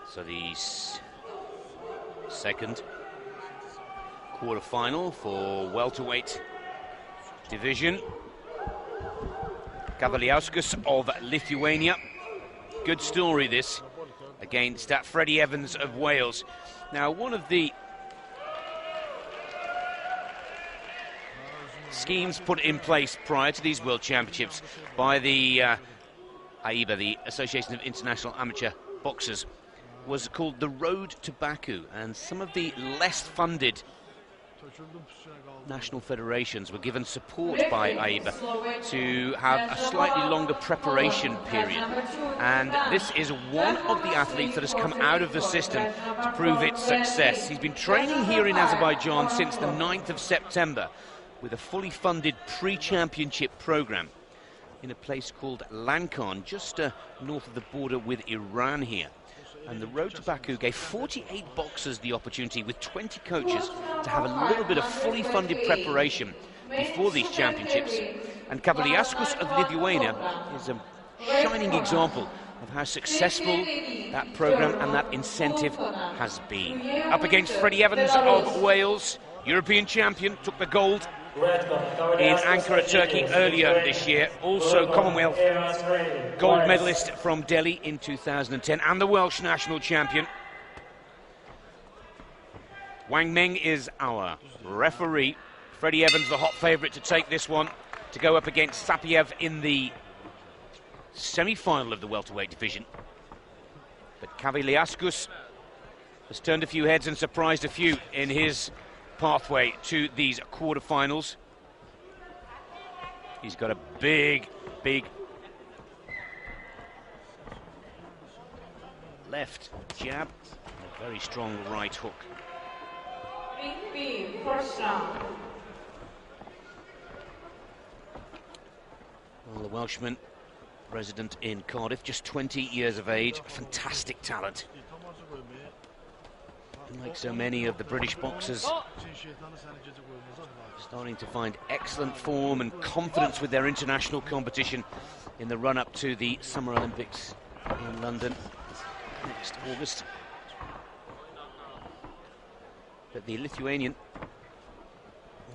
So the second quarter-final for welterweight division. Kavaliaukas of Lithuania. Good story this, against Freddie Evans of Wales. Now, one of the schemes put in place prior to these World Championships by the AIBA, the Association of International Amateur Boxers, was called the Road to Baku, and some of the less funded national federations were given support by AIBA to have a slightly longer preparation period, and this is one of the athletes that has come out of the system to prove its success. He's been training here in Azerbaijan since the 9th of September with a fully funded pre-championship program in a place called Lankan, just north of the border with Iran here. And the Road to Baku gave 48 boxers the opportunity, with 20 coaches, to have a little bit of fully funded preparation before these championships. And Kavaliaukas of Lithuania is a shining example of how successful that program and that incentive has been. Up against Freddie Evans of Wales, European champion, took the gold in Ankara, Turkey earlier this year. Also Commonwealth gold medalist from Delhi in 2010, and the Welsh national champion. Wang Meng is our referee. Freddie Evans, the hot favourite to take this one, to go up against Sapiev in the semi-final of the welterweight division. But Kavaliaukas has turned a few heads and surprised a few in his pathway to these quarterfinals. He's got a big left jab, and a very strong right hook. Well, the Welshman, resident in Cardiff, just 20 years of age, fantastic talent. Like so many of the British boxers, starting to find excellent form and confidence with their international competition in the run-up to the Summer Olympics in London next August. But the Lithuanian,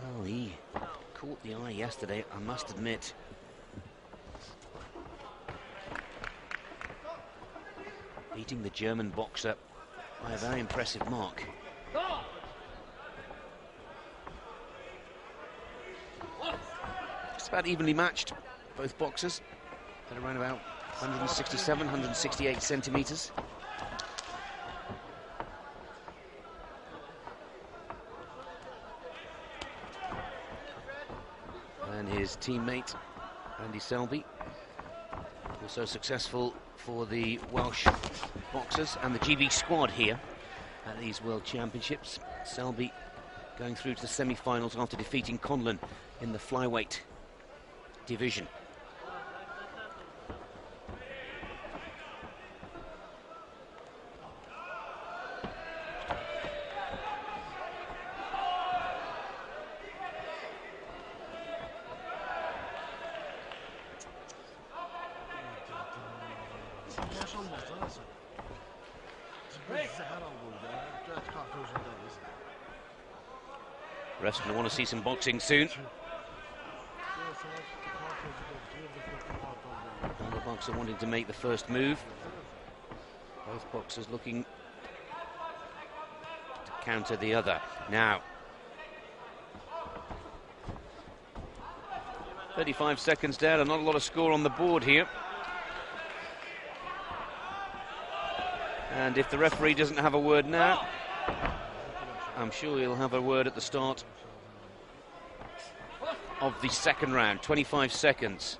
well, he caught the eye yesterday, I must admit. Beating the German boxer by a very impressive mark. Just about evenly matched, both boxers, at around about 167, 168 centimetres. And his teammate, Andy Selby, also successful for the Welsh boxers and the GB squad here at these World Championships. Selby going through to the semi-finals after defeating Conlon in the flyweight division. Rest will want to see some boxing soon. And the boxer wanting to make the first move. Both boxers looking to counter the other. Now, 35 seconds down, and not a lot of score on the board here. And if the referee doesn't have a word now, I'm sure he'll have a word at the start of the second round. 25 seconds.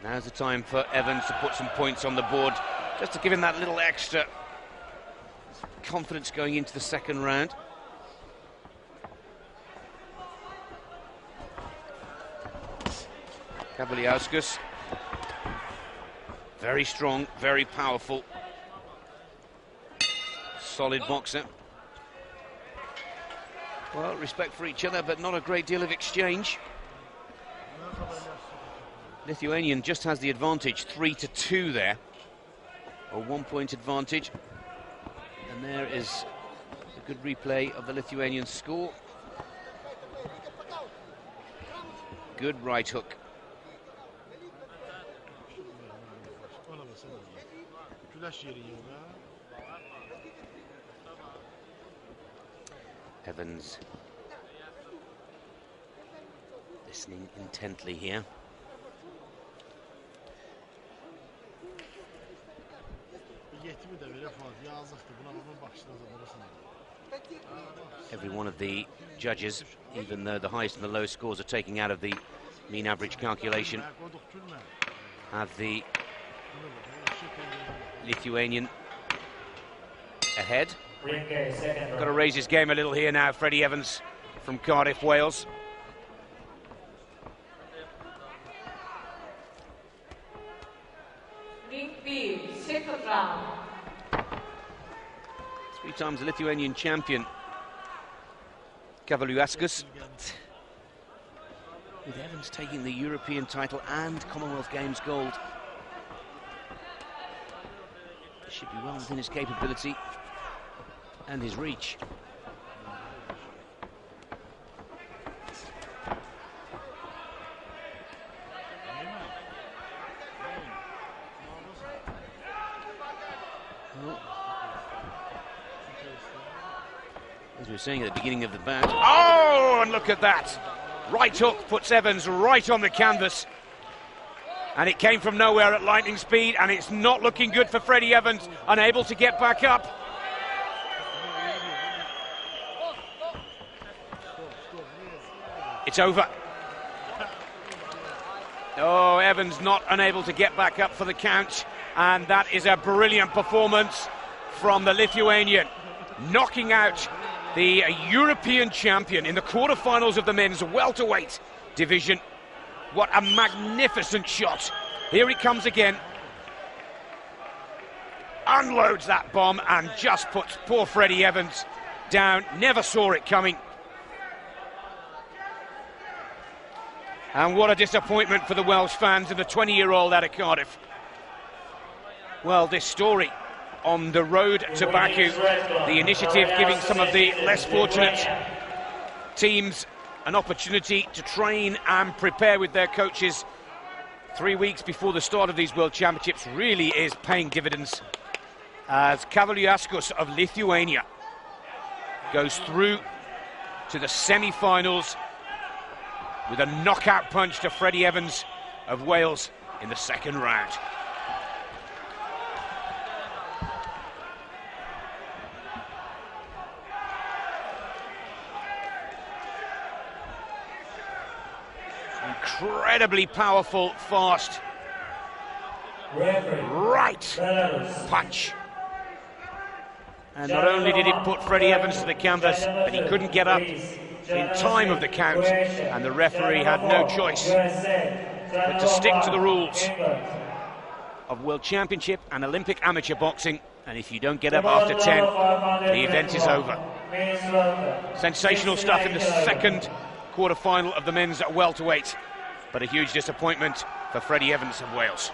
Now's the time for Evans to put some points on the board, just to give him that little extra confidence going into the second round. Kavaliaukas, very strong, very powerful, solid boxer. Well, respect for each other, but not a great deal of exchange. Lithuanian just has the advantage, 3-2 there, or 1 point advantage. And there is a good replay of the Lithuanian score. Good right hook. Evans listening intently here. Every one of the judges, even though the highest and the lowest scores are taking out of the mean average calculation, have the Lithuanian ahead. Got to raise his game a little here now, Freddie Evans from Cardiff, Wales. Three times the Lithuanian champion, Kavaliaukas, with Evans taking the European title and Commonwealth Games gold. Should be well within his capability and his reach. As we were saying at the beginning of the bout. Oh, and look at that! Right hook puts Evans right on the canvas. And it came from nowhere at lightning speed, and it's not looking good for Freddie Evans, unable to get back up. It's over. Oh, Evans not unable to get back up for the count, and that is a brilliant performance from the Lithuanian, knocking out the European champion in the quarterfinals of the men's welterweight division. What a magnificent shot. Here he comes again. Unloads that bomb and just puts poor Freddie Evans down. Never saw it coming. And what a disappointment for the Welsh fans and the 20-year-old out of Cardiff. Well, this story on the road to Baku, the initiative giving some of the less fortunate teams an opportunity to train and prepare with their coaches 3 weeks before the start of these World Championships really is paying dividends, as Kavaliaukas of Lithuania goes through to the semi-finals with a knockout punch to Freddie Evans of Wales in the second round. Incredibly powerful, fast, right punch. And not only did it put Freddie Evans to the canvas, but he couldn't get up in time of the count, and the referee had no choice but to stick to the rules of World Championship and Olympic amateur boxing. And if you don't get up after 10, the event is over. Sensational stuff in the second quarter-final of the men's welterweight, but a huge disappointment for Freddie Evans of Wales.